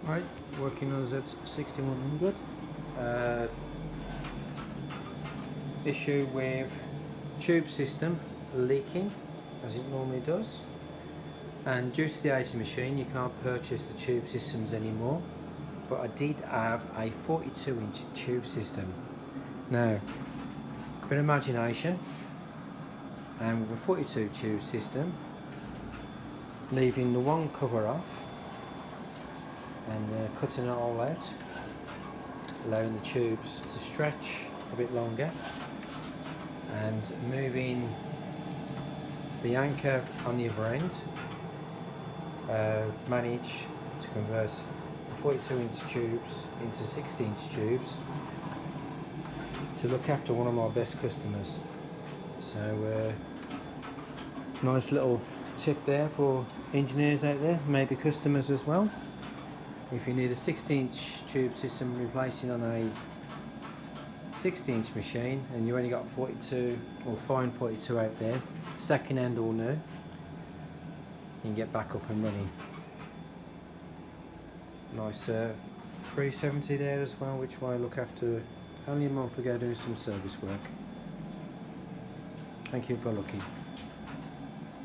Right, working on Z6100. Issue with tube system leaking as it normally does, and due to the age of the machine you can't purchase the tube systems anymore, but I did have a 42-inch tube system. Now, a bit of imagination, and with a 42 tube system, leaving the one cover off and cutting it all out, allowing the tubes to stretch a bit longer, and moving the anchor on the other end, manage to convert the 42-inch tubes into 60-inch tubes to look after one of my best customers. So nice little tip there for engineers out there, maybe customers as well. If you need a 60-inch tube system replacing on a 60-inch machine and you only got 42 or fine 42 out there, second hand or new, you can get back up and running. Nice 370 there as well, which I look after only a month ago doing some service work. Thank you for looking.